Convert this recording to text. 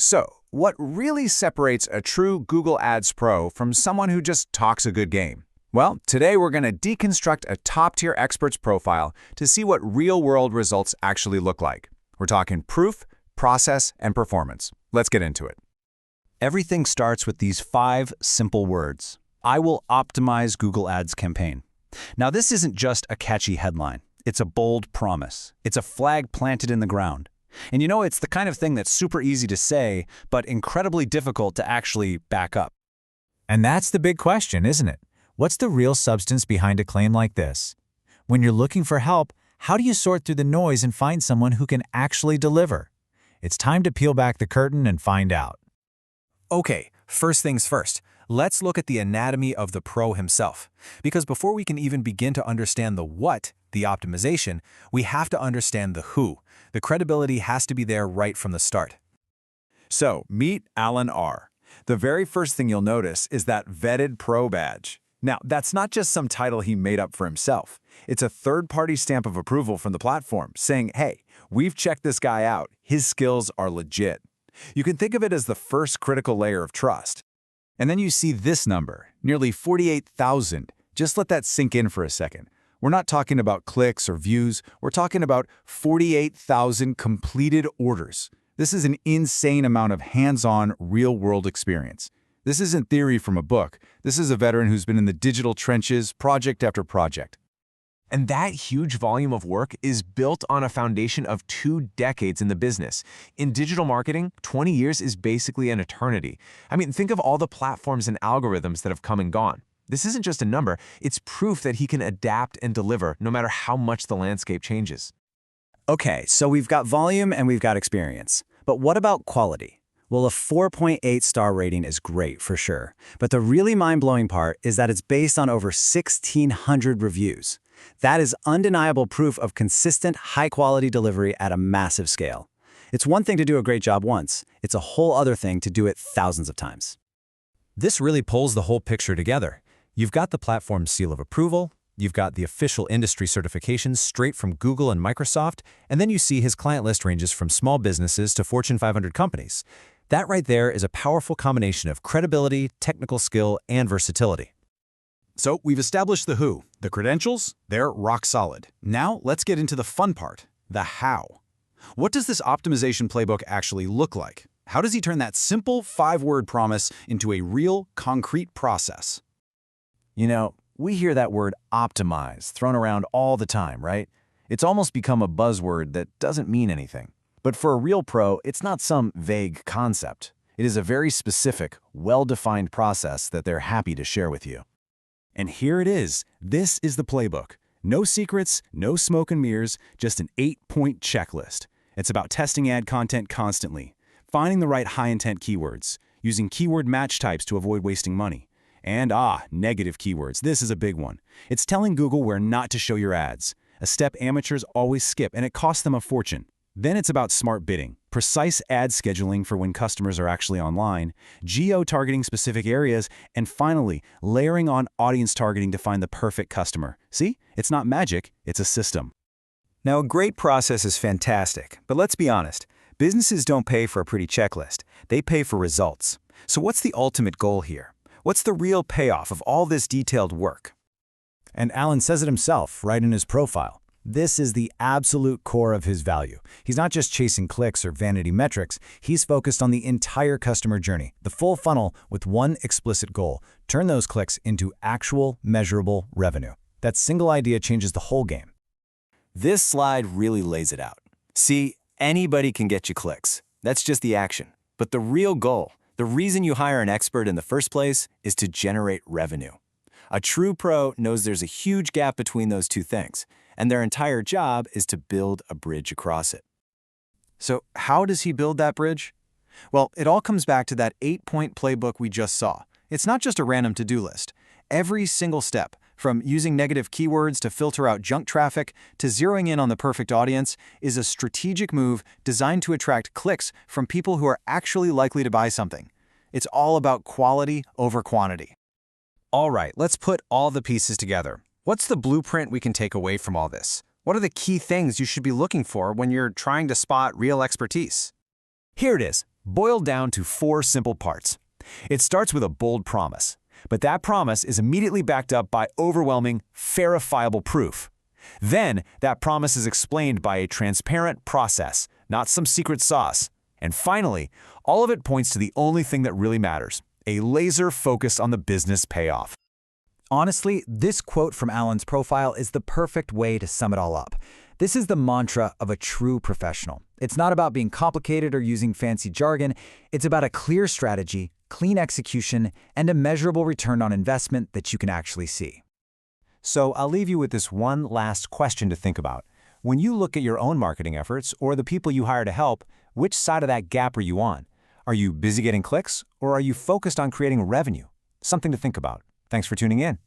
So, what really separates a true Google Ads pro from someone who just talks a good game? Well, today we're going to deconstruct a top-tier expert's profile to see what real-world results actually look like. We're talking proof, process, and performance. Let's get into it. Everything starts with these 5 simple words. I will optimize Google Ads campaign. Now, this isn't just a catchy headline. It's a bold promise. It's a flag planted in the ground. And you know, it's the kind of thing that's super easy to say, but incredibly difficult to actually back up. And that's the big question, isn't it? What's the real substance behind a claim like this? When you're looking for help, how do you sort through the noise and find someone who can actually deliver? It's time to peel back the curtain and find out. Okay, first things first. Let's look at the anatomy of the pro himself. Because before we can even begin to understand the what, the optimization, we have to understand the who. The credibility has to be there right from the start. So, meet Alan R. The very first thing you'll notice is that vetted pro badge. Now, that's not just some title he made up for himself. It's a third-party stamp of approval from the platform saying, hey, we've checked this guy out. His skills are legit. You can think of it as the first critical layer of trust. And then you see this number, nearly 48,000. Just let that sink in for a second. We're not talking about clicks or views. We're talking about 48,000 completed orders. This is an insane amount of hands-on, real-world experience. This isn't theory from a book. This is a veteran who's been in the digital trenches, project after project. And that huge volume of work is built on a foundation of 2 decades in the business. In digital marketing, 20 years is basically an eternity. I mean, think of all the platforms and algorithms that have come and gone. This isn't just a number, it's proof that he can adapt and deliver no matter how much the landscape changes. Okay, so we've got volume and we've got experience. But what about quality? Well, a 4.8 star rating is great for sure. But the really mind-blowing part is that it's based on over 1,600 reviews. That is undeniable proof of consistent, high-quality delivery at a massive scale. It's one thing to do a great job once. It's a whole other thing to do it thousands of times. This really pulls the whole picture together. You've got the platform's seal of approval, you've got the official industry certifications straight from Google and Microsoft, and then you see his client list ranges from small businesses to Fortune 500 companies. That right there is a powerful combination of credibility, technical skill, and versatility. So we've established the who. The credentials, they're rock solid. Now let's get into the fun part, the how. What does this optimization playbook actually look like? How does he turn that simple 5-word promise into a real, concrete process? You know, we hear that word optimize thrown around all the time, right? It's almost become a buzzword that doesn't mean anything. But for a real pro, it's not some vague concept. It is a very specific, well-defined process that they're happy to share with you. And here it is. This is the playbook. No secrets, no smoke and mirrors, just an 8-point checklist. It's about testing ad content constantly, finding the right high-intent keywords, using keyword match types to avoid wasting money. And negative keywords. This is a big one. It's telling Google where not to show your ads, a step amateurs always skip, and it costs them a fortune. Then it's about smart bidding, precise ad scheduling for when customers are actually online, geo-targeting specific areas, and finally, layering on audience targeting to find the perfect customer. See? It's not magic, it's a system. Now, a great process is fantastic, but let's be honest. Businesses don't pay for a pretty checklist. They pay for results. So what's the ultimate goal here? What's the real payoff of all this detailed work? And Alan says it himself, right in his profile. This is the absolute core of his value. He's not just chasing clicks or vanity metrics. He's focused on the entire customer journey, the full funnel, with one explicit goal: turn those clicks into actual, measurable revenue. That single idea changes the whole game. This slide really lays it out. See, anybody can get you clicks. That's just the action. But the real goal, the reason you hire an expert in the first place, is to generate revenue. A true pro knows there's a huge gap between those two things, and their entire job is to build a bridge across it. So how does he build that bridge? Well, it all comes back to that 8-point playbook we just saw. It's not just a random to-do list. Every single step, from using negative keywords to filter out junk traffic to zeroing in on the perfect audience, is a strategic move designed to attract clicks from people who are actually likely to buy something. It's all about quality over quantity. All right, let's put all the pieces together. What's the blueprint we can take away from all this? What are the key things you should be looking for when you're trying to spot real expertise? Here it is. boiled down to 4 simple parts. It starts with a bold promise, but that promise is immediately backed up by overwhelming, verifiable proof. Then, that promise is explained by a transparent process, not some secret sauce. And finally, all of it points to the only thing that really matters, a laser focus on the business payoff. Honestly, this quote from Alan's profile is the perfect way to sum it all up. This is the mantra of a true professional. It's not about being complicated or using fancy jargon. It's about a clear strategy, clean execution, and a measurable return on investment that you can actually see. So I'll leave you with this one last question to think about. When you look at your own marketing efforts or the people you hire to help, which side of that gap are you on? Are you busy getting clicks, or are you focused on creating revenue? Something to think about. Thanks for tuning in.